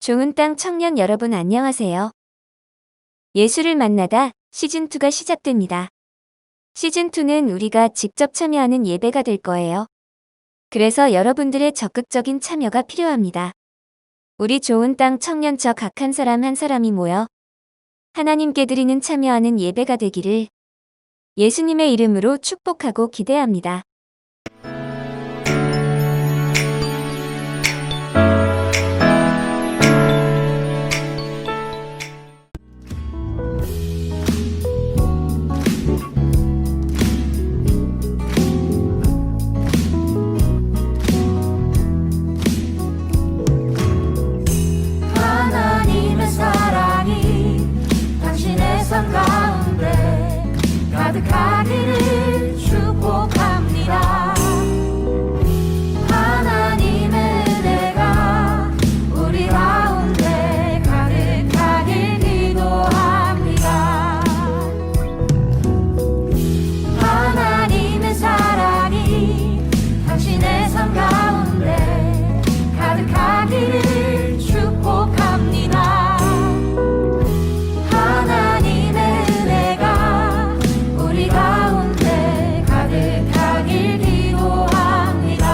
좋은 땅 청년 여러분 안녕하세요. 예수를 만나다 시즌2가 시작됩니다. 시즌2는 우리가 직접 참여하는 예배가 될 거예요. 그래서 여러분들의 적극적인 참여가 필요합니다. 우리 좋은 땅 청년처 각 한 사람 한 사람이 모여 하나님께 드리는 참여하는 예배가 되기를 예수님의 이름으로 축복하고 기대합니다. 하나님의 사랑이 당신의 삶 가운데 가득하기를 축복합니다. 하나님의 은혜가 우리 가운데 가득하길 기도합니다. 하나님의 사랑이 당신의 삶 가운데 가득하기를 축복합니다. 하나님의 은혜가 우리 가운데 가득하길 기도합니다.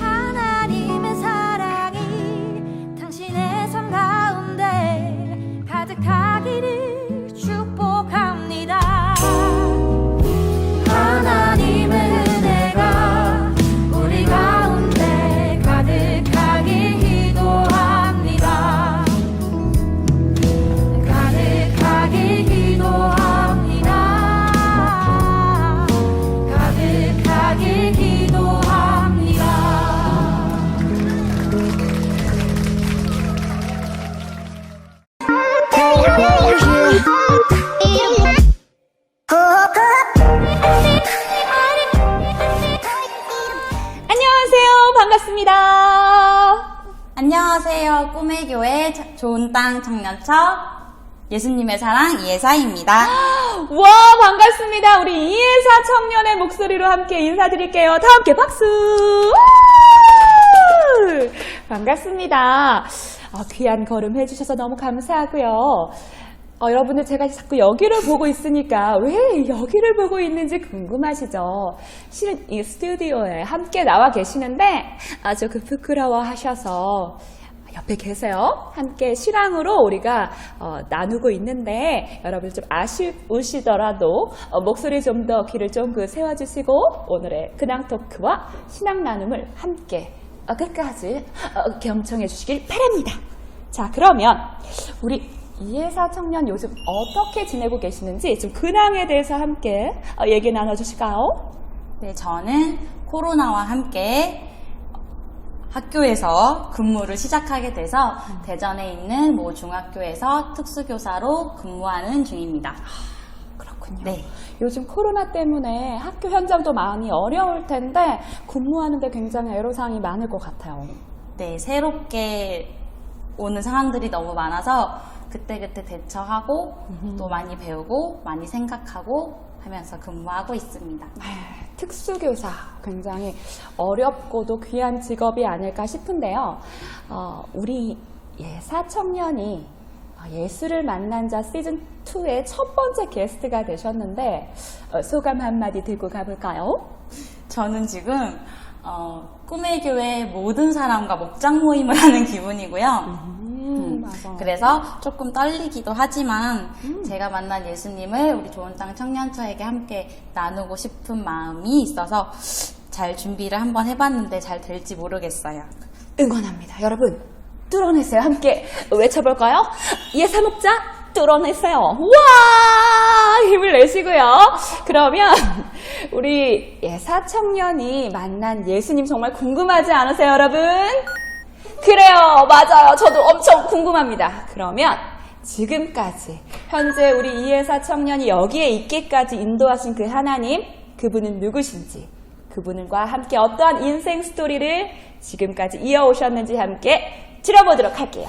하나님의 사랑이 당신의 삶 가운데 가득하기를 축복합니다. 하나님의 은혜가 우리 가운데 가득하길 기도합니다. 가득하길 기도합니다. 가득하길 기도합니다. 안녕하세요. 반갑습니다. 안녕하세요. 꿈의 교회 좋은 땅 청년처 예수님의 사랑 이예사입니다. 와, 반갑습니다. 우리 이예사 청년의 목소리로 함께 인사드릴게요. 다 함께 박수! 우! 반갑습니다. 귀한 걸음 해주셔서 너무 감사하고요. 여러분들 제가 자꾸 여기를 보고 있으니까 왜 여기를 보고 있는지 궁금하시죠? 실은 이 스튜디오에 함께 나와 계시는데 아주 부끄러워 하셔서 옆에 계세요. 함께 실황으로 우리가 나누고 있는데 여러분 좀 아쉬우시더라도 목소리 좀 더 귀를 좀 세워주시고 오늘의 근황 토크와 신앙 나눔을 함께 끝까지 경청해 주시길 바랍니다. 자, 그러면 우리 이예사 청년 요즘 어떻게 지내고 계시는지 좀 근황에 대해서 함께 얘기 나눠주실까요? 네, 저는 코로나와 함께 학교에서 근무를 시작하게 돼서 대전에 있는 모 중학교에서 특수교사로 근무하는 중입니다. 그렇군요. 네. 요즘 코로나 때문에 학교 현장도 많이 어려울 텐데 근무하는데 굉장히 애로사항이 많을 것 같아요. 네, 새롭게 오는 상황들이 너무 많아서 그때그때 대처하고 또 많이 배우고 많이 생각하고 하면서 근무하고 있습니다. 특수교사 굉장히 어렵고도 귀한 직업이 아닐까 싶은데요. 우리 예사 청년이 예수를 만난 자 시즌2의 첫 번째 게스트가 되셨는데 소감 한마디 들고 가볼까요? 저는 지금 꿈의 교회 모든 사람과 목장 모임을 하는 기분이고요. 맞아. 그래서 조금 떨리기도 하지만 제가 만난 예수님을 우리 좋은 땅 청년처에게 함께 나누고 싶은 마음이 있어서 잘 준비를 한번 해봤는데 잘 될지 모르겠어요. 응원합니다. 여러분 뚫어내세요. 함께 외쳐볼까요? 예사 목자 뚫어내세요. 와, 힘을 내시고요. 그러면 우리 예사 청년이 만난 예수님 정말 궁금하지 않으세요, 여러분? 그래요, 맞아요. 저도 엄청 궁금합니다. 그러면 지금까지 현재 우리 이예사 청년이 여기에 있기까지 인도하신 그 하나님, 그분은 누구신지, 그분과 함께 어떠한 인생 스토리를 지금까지 이어오셨는지 함께 들어보도록 할게요.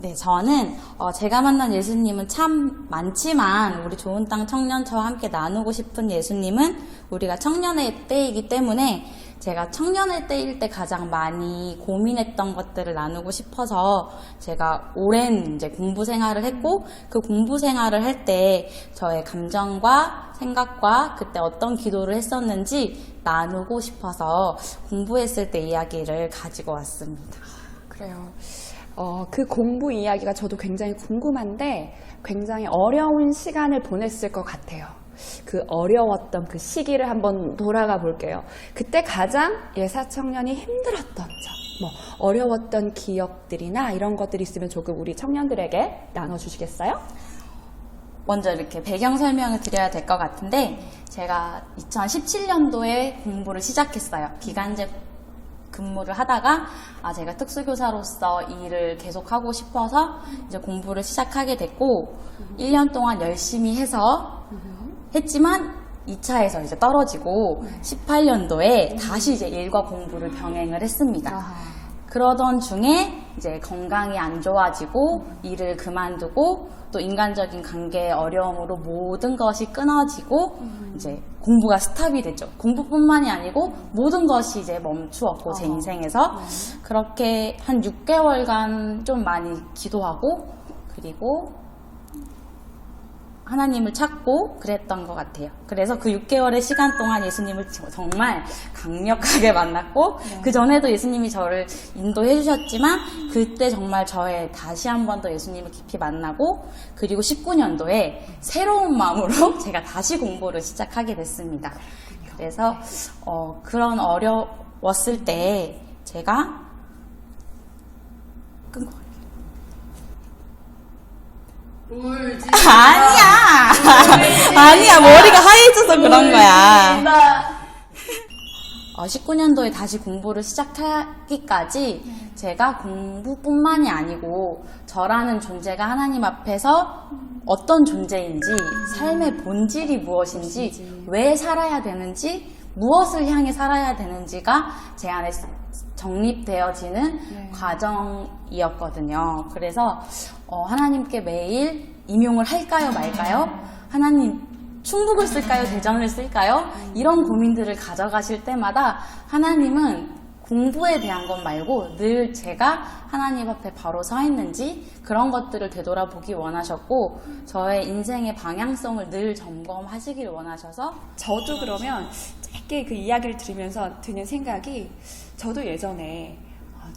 네, 저는 제가 만난 예수님은 참 많지만 우리 좋은 땅 청년처와 함께 나누고 싶은 예수님은 우리가 청년의 때이기 때문에 제가 청년의 때일 때 가장 많이 고민했던 것들을 나누고 싶어서 제가 오랜 이제 공부 생활을 했고 그 공부 생활을 할 때 저의 감정과 생각과 그때 어떤 기도를 했었는지 나누고 싶어서 공부했을 때 이야기를 가지고 왔습니다. 그래요. 그 공부 이야기가 저도 굉장히 궁금한데 굉장히 어려운 시간을 보냈을 것 같아요. 그 어려웠던 그 시기를 한번 돌아가 볼게요. 그때 가장 예사 청년이 힘들었던 점, 뭐 어려웠던 기억들이나 이런 것들이 있으면 조금 우리 청년들에게 나눠주시겠어요? 먼저 이렇게 배경 설명을 드려야 될 것 같은데 제가 2017년도에 공부를 시작했어요. 기간제 근무를 하다가 제가 특수교사로서 이 일을 계속하고 싶어서 이제 공부를 시작하게 됐고 1년 동안 열심히 해서 했지만 2차에서 이제 떨어지고 18년도에 다시 이제 일과 공부를 병행을 했습니다. 그러던 중에 이제 건강이 안 좋아지고 일을 그만두고 또 인간적인 관계의 어려움으로 모든 것이 끊어지고 이제 공부가 스탑이 됐죠. 공부뿐만이 아니고 모든 것이 이제 멈추었고 제 인생에서 그렇게 한 6개월간 좀 많이 기도하고 그리고 하나님을 찾고 그랬던 것 같아요. 그래서 그 6개월의 시간 동안 예수님을 정말 강력하게 만났고 그 전에도 예수님이 저를 인도해 주셨지만 그때 정말 저의 다시 한 번 더 예수님을 깊이 만나고 그리고 19년도에 새로운 마음으로 제가 다시 공부를 시작하게 됐습니다. 그래서 그런 어려웠을 때 제가 끊고 아니야 머리가 하얘져서 그런 거야. 19년도에 다시 공부를 시작하기까지 제가 공부뿐만이 아니고 저라는 존재가 하나님 앞에서 어떤 존재인지 삶의 본질이 무엇인지 왜 살아야 되는지 무엇을 향해 살아야 되는지가 제 안에 정립되어지는 과정이었거든요. 그래서 하나님께 매일 임용을 할까요 말까요? 하나님 충북을 쓸까요? 대전을 쓸까요? 이런 고민들을 가져가실 때마다 하나님은 공부에 대한 것 말고 늘 제가 하나님 앞에 바로 서 있는지 그런 것들을 되돌아보기 원하셨고 저의 인생의 방향성을 늘 점검하시기를 원하셔서 저도 그러면 짧게 그 이야기를 들으면서 드는 생각이 저도 예전에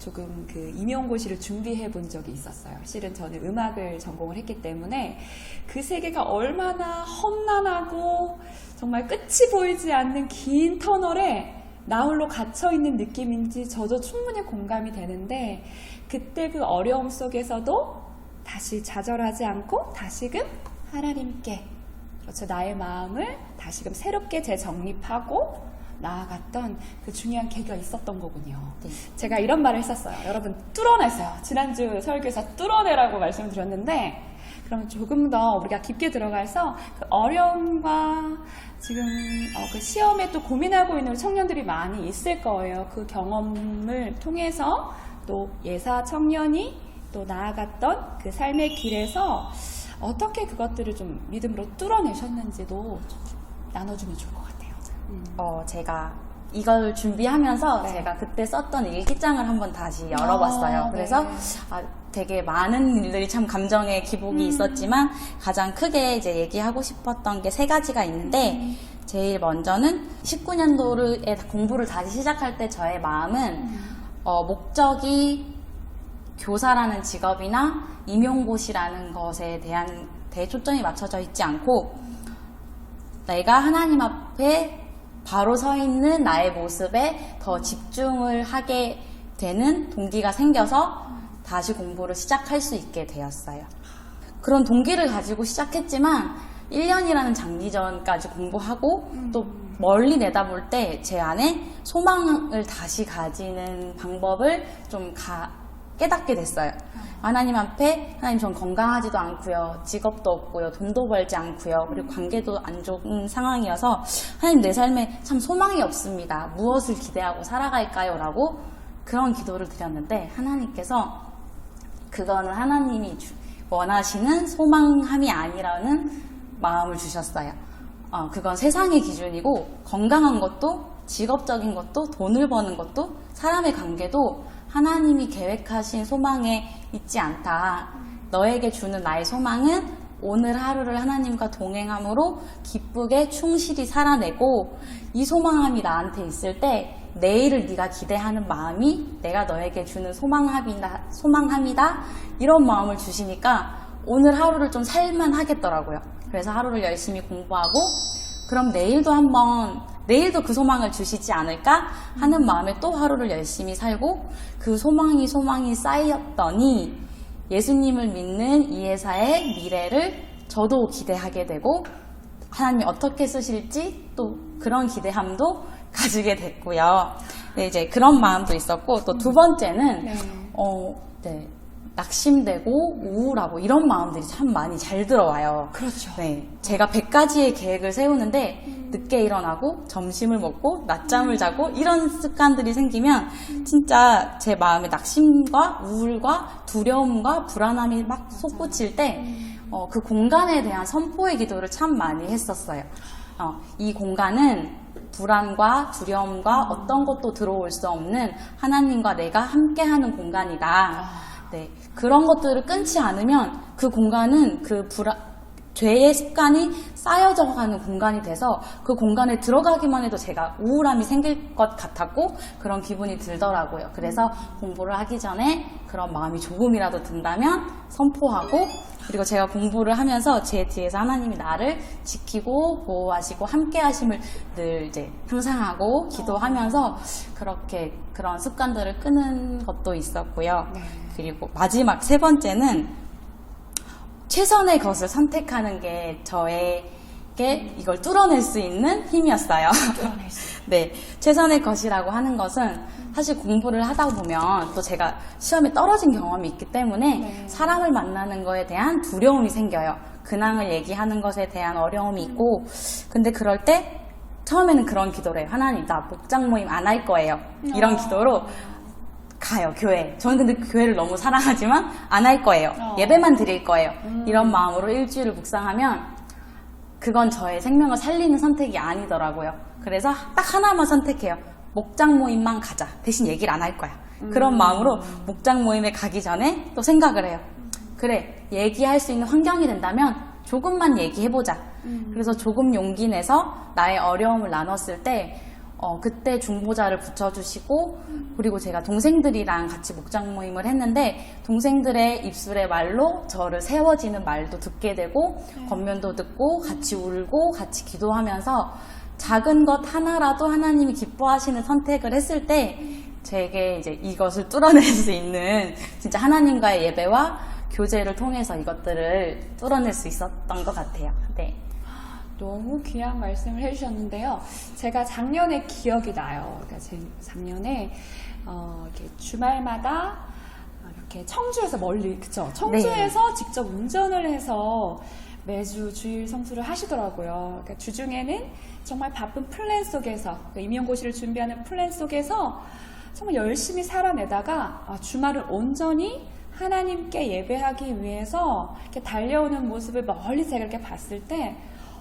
조금 그 임용고시를 준비해 본 적이 있었어요. 실은 저는 음악을 전공을 했기 때문에 그 세계가 얼마나 험난하고 정말 끝이 보이지 않는 긴 터널에 나 홀로 갇혀있는 느낌인지 저도 충분히 공감이 되는데 그때 그 어려움 속에서도 다시 좌절하지 않고 다시금 하나님께 그렇죠 나의 마음을 다시금 새롭게 재정립하고 나아갔던 그 중요한 계기가 있었던 거군요. 네. 제가 이런 말을 했었어요. 여러분 뚫어내세요. 지난주 설교에서 뚫어내라고 말씀드렸는데 그럼 조금 더 우리가 깊게 들어가서 그 어려움과 지금 그 시험에 또 고민하고 있는 청년들이 많이 있을 거예요. 그 경험을 통해서 또 예사 청년이 또 나아갔던 그 삶의 길에서 어떻게 그것들을 좀 믿음으로 뚫어내셨는지도 좀 나눠주면 좋을 것 같아요. 제가 이걸 준비하면서 네. 제가 그때 썼던 일기장을 한번 다시 열어봤어요. 그래서 되게 많은 일들이 참 감정의 기복이 있었지만 가장 크게 이제 얘기하고 싶었던 게 3가지가 있는데 제일 먼저는 19년도에 공부를 다시 시작할 때 저의 마음은 목적이 교사라는 직업이나 임용고시라는 것에 대한 대초점이 맞춰져 있지 않고 내가 하나님 앞에 바로 서 있는 나의 모습에 더 집중을 하게 되는 동기가 생겨서 다시 공부를 시작할 수 있게 되었어요. 그런 동기를 가지고 시작했지만 1년이라는 장기전까지 공부하고 또 멀리 내다볼 때 제 안에 소망을 다시 가지는 방법을 좀 깨닫게 됐어요. 하나님 앞에 하나님 전 건강하지도 않고요. 직업도 없고요. 돈도 벌지 않고요. 그리고 관계도 안 좋은 상황이어서 하나님 내 삶에 참 소망이 없습니다. 무엇을 기대하고 살아갈까요? 라고 그런 기도를 드렸는데 하나님께서 그거는 하나님이 원하시는 소망함이 아니라는 마음을 주셨어요. 그건 세상의 기준이고 건강한 것도 직업적인 것도 돈을 버는 것도 사람의 관계도 하나님이 계획하신 소망에 있지 않다. 너에게 주는 나의 소망은 오늘 하루를 하나님과 동행함으로 기쁘게 충실히 살아내고 이 소망함이 나한테 있을 때 내일을 네가 기대하는 마음이 내가 너에게 주는 소망함이다. 이런 마음을 주시니까 오늘 하루를 좀 살만 하겠더라고요. 그래서 하루를 열심히 공부하고 그럼 내일도 그 소망을 주시지 않을까 하는 마음에 또 하루를 열심히 살고 그 소망이 쌓였더니 예수님을 믿는 이 회사의 미래를 저도 기대하게 되고 하나님이 어떻게 쓰실지 또 그런 기대함도 가지게 됐고요. 네, 이제 그런 마음도 있었고 또 두 번째는 낙심되고 우울하고 이런 마음들이 참 많이 잘 들어와요. 그렇죠. 네, 제가 100가지의 계획을 세우는데 늦게 일어나고 점심을 먹고 낮잠을 자고 이런 습관들이 생기면 진짜 제 마음에 낙심과 우울과 두려움과 불안함이 막 솟구칠 때 그 공간에 대한 선포의 기도를 참 많이 했었어요. 이 공간은 불안과 두려움과 어떤 것도 들어올 수 없는 하나님과 내가 함께하는 공간이다. 네, 그런 것들을 끊지 않으면 그 공간은 죄의 습관이 쌓여져 가는 공간이 돼서 그 공간에 들어가기만 해도 제가 우울함이 생길 것 같았고 그런 기분이 들더라고요. 그래서 공부를 하기 전에 그런 마음이 조금이라도 든다면 선포하고 그리고 제가 공부를 하면서 제 뒤에서 하나님이 나를 지키고 보호하시고 함께 하심을 늘 이제 상상하고 기도하면서 그렇게 그런 습관들을 끄는 것도 있었고요. 그리고 마지막 세 번째는 최선의 것을 선택하는 게 저에게 이걸 뚫어낼 수 있는 힘이었어요. 네, 최선의 것이라고 하는 것은 사실 공부를 하다 보면 또 제가 시험에 떨어진 경험이 있기 때문에 사람을 만나는 거에 대한 두려움이 생겨요. 근황을 얘기하는 것에 대한 어려움이 있고 근데 그럴 때 처음에는 그런 기도를 해요. 하나님, 나 목장 모임 안 할 거예요. 이런 기도로 가요, 교회. 저는 근데 교회를 너무 사랑하지만 안 할 거예요. 예배만 드릴 거예요. 이런 마음으로 일주일을 묵상하면 그건 저의 생명을 살리는 선택이 아니더라고요. 그래서 딱 하나만 선택해요. 목장 모임만 가자. 대신 얘기를 안 할 거야. 그런 마음으로 목장 모임에 가기 전에 또 생각을 해요. 그래, 얘기할 수 있는 환경이 된다면 조금만 얘기해보자. 그래서 조금 용기 내서 나의 어려움을 나눴을 때 그때 중보자를 붙여주시고 그리고 제가 동생들이랑 같이 목장 모임을 했는데 동생들의 입술의 말로 저를 세워지는 말도 듣게 되고 권면도 듣고 같이 울고 같이 기도하면서 작은 것 하나라도 하나님이 기뻐하시는 선택을 했을 때 제게 이제 이것을 뚫어낼 수 있는 진짜 하나님과의 예배와 교제를 통해서 이것들을 뚫어낼 수 있었던 것 같아요. 네. 너무 귀한 말씀을 해주셨는데요. 제가 작년에 기억이 나요. 그러니까 작년에 이렇게 주말마다 이렇게 청주에서 멀리, 그쵸? 청주에서 네. 직접 운전을 해서 매주 주일 성수를 하시더라고요. 그러니까 주중에는 정말 바쁜 플랜 속에서, 그러니까 임용고시를 준비하는 플랜 속에서 정말 열심히 살아내다가 주말을 온전히 하나님께 예배하기 위해서 이렇게 달려오는 모습을 멀리 제가 이렇게 봤을 때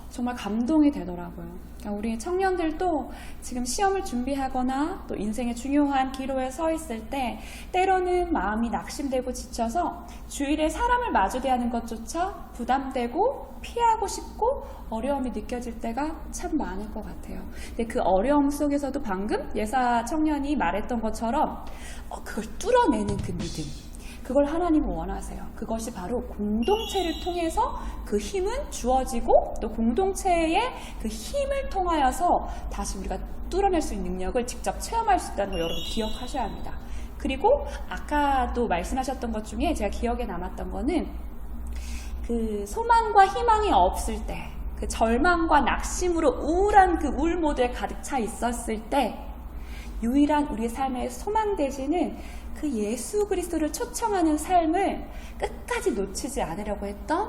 정말 감동이 되더라고요. 그러니까 우리 청년들도 지금 시험을 준비하거나 또 인생의 중요한 기로에 서 있을 때 때로는 마음이 낙심되고 지쳐서 주일에 사람을 마주대하는 것조차 부담되고 피하고 싶고 어려움이 느껴질 때가 참 많을 것 같아요. 근데 그 어려움 속에서도 방금 예사 청년이 말했던 것처럼 그걸 뚫어내는 그 믿음, 그걸 하나님은 원하세요. 그것이 바로 공동체를 통해서 그 힘은 주어지고 또 공동체의 그 힘을 통하여서 다시 우리가 뚫어낼 수 있는 능력을 직접 체험할 수 있다는 걸 여러분 기억하셔야 합니다. 그리고 아까도 말씀하셨던 것 중에 제가 기억에 남았던 거는 그 소망과 희망이 없을 때, 그 절망과 낙심으로 우울한 그 우울 모드에 가득 차 있었을 때 유일한 우리의 삶의 소망 되시는 그 예수 그리스도를 초청하는 삶을 끝까지 놓치지 않으려고 했던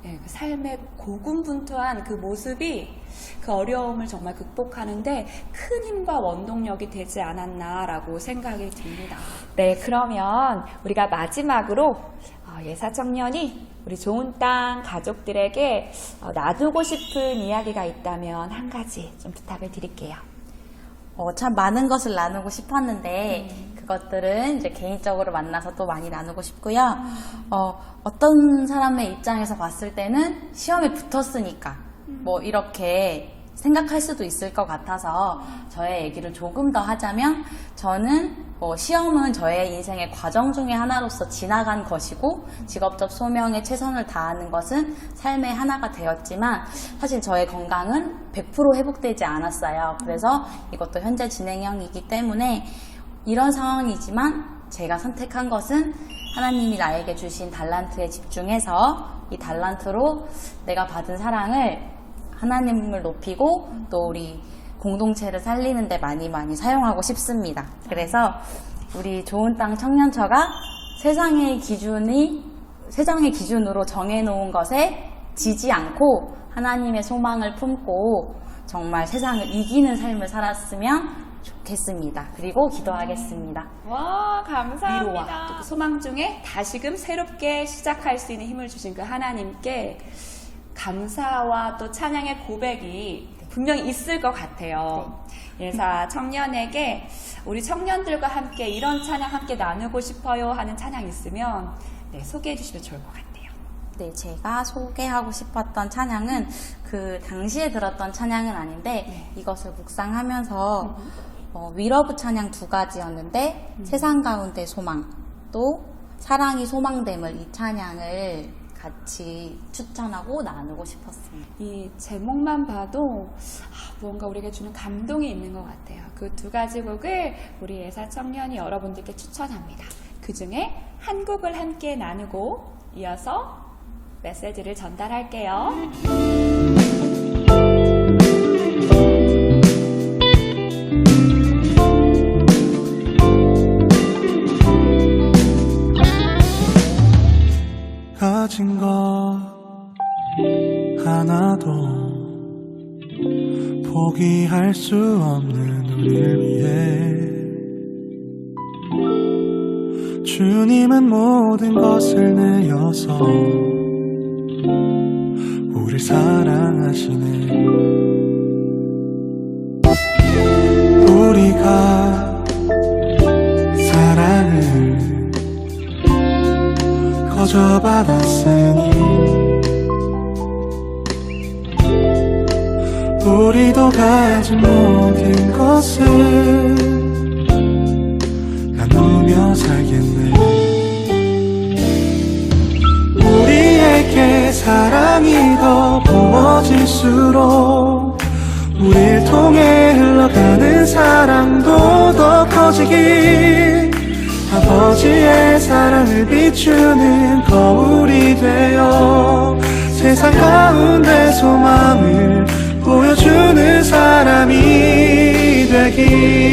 그 삶의 고군분투한 그 모습이 그 어려움을 정말 극복하는데 큰 힘과 원동력이 되지 않았나라고 생각이 듭니다. 네, 그러면 우리가 마지막으로 예사청년이 우리 좋은 땅 가족들에게 나누고 싶은 이야기가 있다면 한 가지 좀 부탁을 드릴게요. 참 많은 것을 나누고 싶었는데 그것들은 이제 개인적으로 만나서 또 많이 나누고 싶고요. 어떤 사람의 입장에서 봤을 때는 시험에 붙었으니까 뭐 이렇게 생각할 수도 있을 것 같아서 저의 얘기를 조금 더 하자면 저는 시험은 저의 인생의 과정 중에 하나로서 지나간 것이고 직업적 소명에 최선을 다하는 것은 삶의 하나가 되었지만 사실 저의 건강은 100% 회복되지 않았어요. 그래서 이것도 현재 진행형이기 때문에 이런 상황이지만 제가 선택한 것은 하나님이 나에게 주신 달란트에 집중해서 이 달란트로 내가 받은 사랑을 하나님을 높이고 또 우리 공동체를 살리는 데 많이 사용하고 싶습니다. 그래서 우리 좋은 땅 청년처가 세상의 기준으로 정해놓은 것에 지지 않고 하나님의 소망을 품고 정말 세상을 이기는 삶을 살았으면 좋겠습니다. 그리고 기도하겠습니다. 와, 감사합니다. 위로와 또 그 소망 중에 다시금 새롭게 시작할 수 있는 힘을 주신 그 하나님께 감사와 또 찬양의 고백이 분명히 있을 것 같아요. 예사 청년에게 우리 청년들과 함께 이런 찬양 함께 나누고 싶어요 하는 찬양 있으면 소개해 주시면 좋을 것 같아요. 네, 제가 소개하고 싶었던 찬양은 그 당시에 들었던 찬양은 아닌데 이것을 묵상하면서 위러브 찬양 2가지였는데 세상 가운데 소망 또 사랑이 소망됨을 이 찬양을 같이 추천하고 나누고 싶었습니다. 이 제목만 봐도 무언가 우리에게 주는 감동이 있는 것 같아요. 그 2가지 곡을 우리 예사 청년이 여러분들께 추천합니다. 그 중에 한 곡을 함께 나누고 이어서 메시지를 전달할게요. 가진 것 하나도 포기할 수 없는 우리를 위해 주님은 모든 것을 내어서 우릴 사랑하시네. 우리가 사랑을 거저 받았으니 우리도 가진 모든 것을 나누며 살겠네. 우리에게 사랑이 더 부어질수록 우릴 통해 흘러가는 사랑도 더 커지길 아버지의 사랑을 비추는 거울이 되어 세상 가운데 소망을 보여주는 사람이 되길.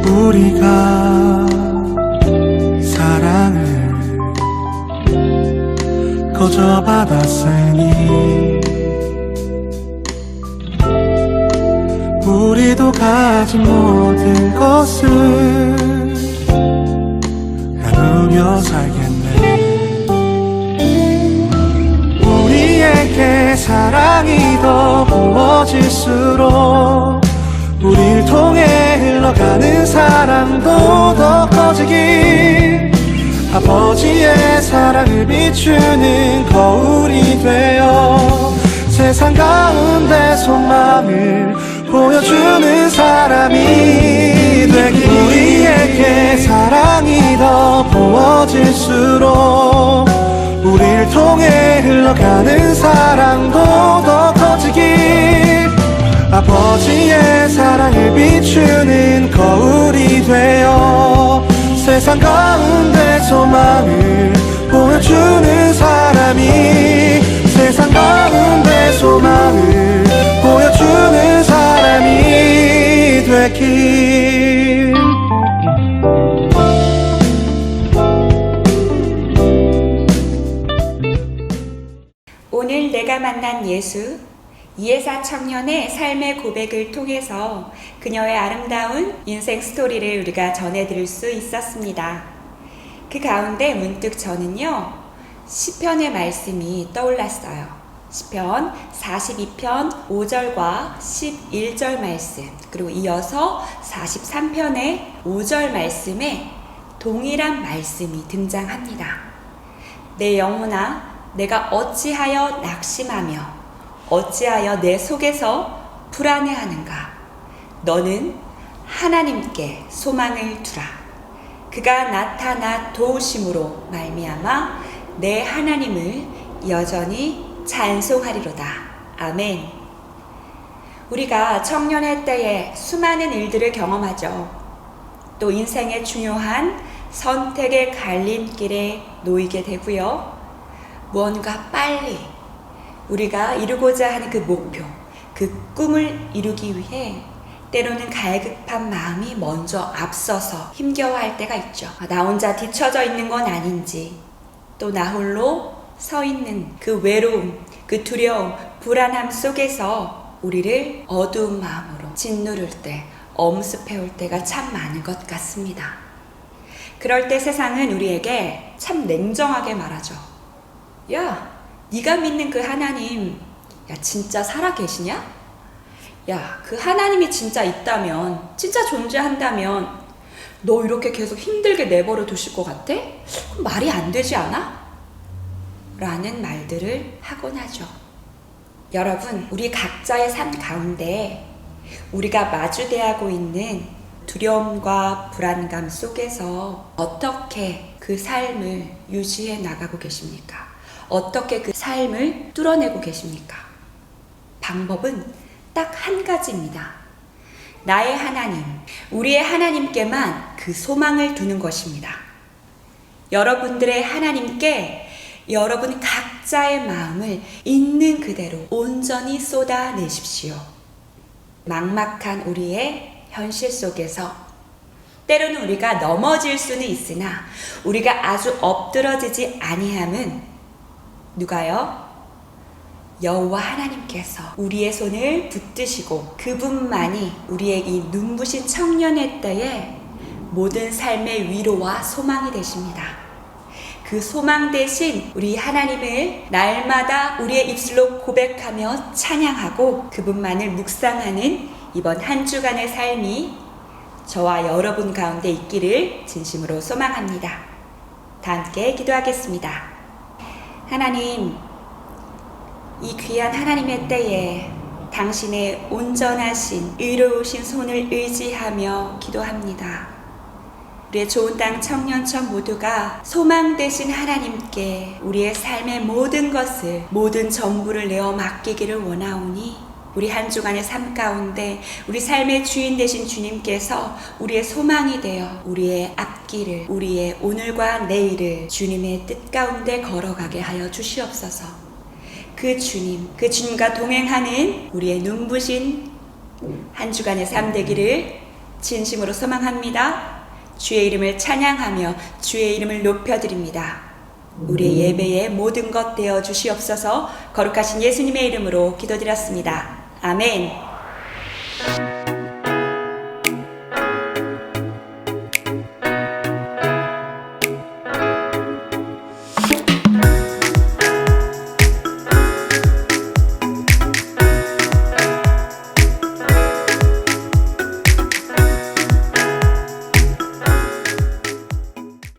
우리가 사랑을 거저 받았으니 우리도 가진 모든 것을 나누며 살겠네. 우리에게 사랑이 더 부어질수록 우릴 통해 흘러가는 사랑도 더 커지길 아버지의 사랑을 비추는 거울이 되어 세상 가운데 소망을 보여주는 사람이 되길. 우리에게 사랑이 더 부어질수록 우릴 통해 흘러가는 사랑도 더 커지길 아버지의 사랑을 비추는 거울이 되어 세상 가운데 소망을 보여주는 사람이 세상 가운데 소망을 보여주는 사람이 오늘 내가 만난 예수, 이해사 청년의 삶의 고백을 통해서 그녀의 아름다운 인생 스토리를 우리가 전해드릴 수 있었습니다. 그 가운데 문득 저는요, 시편의 말씀이 떠올랐어요. 시편 42편 5절과 11절 말씀, 그리고 이어서 43편의 5절 말씀에 동일한 말씀이 등장합니다. 내 영혼아, 내가 어찌하여 낙심하며 어찌하여 내 속에서 불안해하는가? 너는 하나님께 소망을 두라. 그가 나타나 도우심으로 말미암아 내 하나님을 여전히 찬송하리로다. 아멘. 우리가 청년의 때에 수많은 일들을 경험하죠. 또 인생의 중요한 선택의 갈림길에 놓이게 되고요. 무언가 빨리 우리가 이루고자 하는 그 목표, 그 꿈을 이루기 위해 때로는 갈급한 마음이 먼저 앞서서 힘겨워할 때가 있죠. 나 혼자 뒤처져 있는 건 아닌지, 또 나 홀로 서 있는 그 외로움, 그 두려움, 불안함 속에서 우리를 어두운 마음으로 짓누를 때, 엄습해올 때가 참 많은 것 같습니다. 그럴 때 세상은 우리에게 참 냉정하게 말하죠. 야, 네가 믿는 그 하나님, 야, 진짜 살아 계시냐? 야, 그 하나님이 진짜 있다면, 진짜 존재한다면 너 이렇게 계속 힘들게 내버려 두실 것 같아? 그럼 말이 안 되지 않아? 라는 말들을 하곤 하죠. 여러분, 우리 각자의 삶 가운데 우리가 마주대하고 있는 두려움과 불안감 속에서 어떻게 그 삶을 유지해 나가고 계십니까? 어떻게 그 삶을 뚫어내고 계십니까? 방법은 딱 한 가지입니다. 나의 하나님, 우리의 하나님께만 그 소망을 두는 것입니다. 여러분들의 하나님께 여러분 각자의 마음을 있는 그대로 온전히 쏟아내십시오. 막막한 우리의 현실 속에서 때로는 우리가 넘어질 수는 있으나 우리가 아주 엎드러지지 아니함은 누가요? 여호와 하나님께서 우리의 손을 붙드시고 그분만이 우리의 이 눈부신 청년의 때에 모든 삶의 위로와 소망이 되십니다. 그 소망 대신 우리 하나님을 날마다 우리의 입술로 고백하며 찬양하고 그분만을 묵상하는 이번 한 주간의 삶이 저와 여러분 가운데 있기를 진심으로 소망합니다. 다 함께 기도하겠습니다. 하나님, 이 귀한 하나님의 때에 당신의 온전하신 의로우신 손을 의지하며 기도합니다. 우리의 좋은 땅 청년청 모두가 소망 되신 하나님께 우리의 삶의 모든 것을, 모든 전부를 내어 맡기기를 원하오니 우리 한 주간의 삶 가운데 우리 삶의 주인 되신 주님께서 우리의 소망이 되어 우리의 앞길을, 우리의 오늘과 내일을 주님의 뜻 가운데 걸어가게 하여 주시옵소서. 그 주님과 동행하는 우리의 눈부신 한 주간의 삶 되기를 진심으로 소망합니다. 주의 이름을 찬양하며 주의 이름을 높여드립니다. 우리의 예배의 모든 것 되어 주시옵소서. 거룩하신 예수님의 이름으로 기도드렸습니다. 아멘.